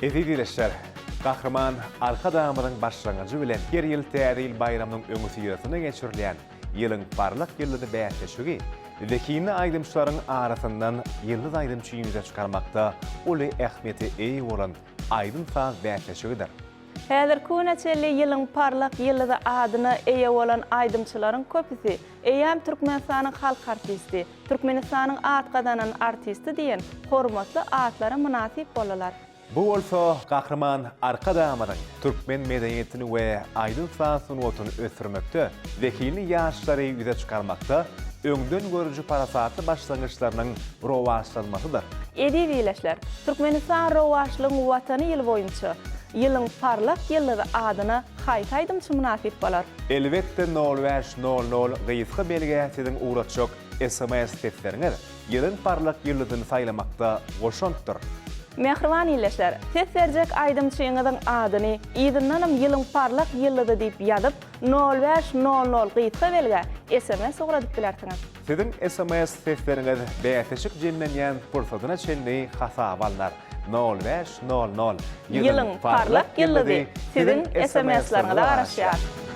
Ezidileşler, kahraman arka dağımının başlangıcı bilen her yıl täril bayramının öňüsi ýyrasyna geçirilýän ýylyň parlak ýyldyzy bäýtleşigi wekilini aýdymçylaryň arasyndan ýyldız aýdymçy ýüze çykarmakda uly ähmiýeti eýi bolan aýdym saz bäýtleşigidir. Häzir köneçeli ýylyň parlak ýyldyzy adyna eýe bolan aýdymçylaryň köpüsi eýem Türkmenistanyň halk artisti, Türkmenistanyň atgadanyn artisti diýen hormatly atlara münasip bolalar. Bu bolsa kahraman arka dağımının Türkmen medeniýetini we aýdym saz sunuwatyny ösürmekde, wekilini ýaşlary ýüze çykarmakda öňden görüjü parasatly başlangyçlarynyň rowaşlanmasydyr. Ezidileşler, Türkmenistan rowaşlygyň watany ýyl boýunça ýylyň parlak ýyldyzy adyna haýsy aýdymçy münasip bolar? Elbetde 0500 gysga belge siziň uğraçok SMS testleriniz ýylyň parlak ýyldyzyny saýlamakda goşantdyr. Mehriban ýyleşler, ses berjek aýdymçyňyzyň adyny ýydynyň ýylyň parlak ýyldyzy diýip ýazyp 0500 gysga belge SMS ugradyp bilersiňiz. Siziň SMS testleriniz bäýteşik jemlenýän pursatyna çelni hasap alnar. 0500 Ýylyň parlak ýyldyzy siziň SMS-leriňize garaşýar.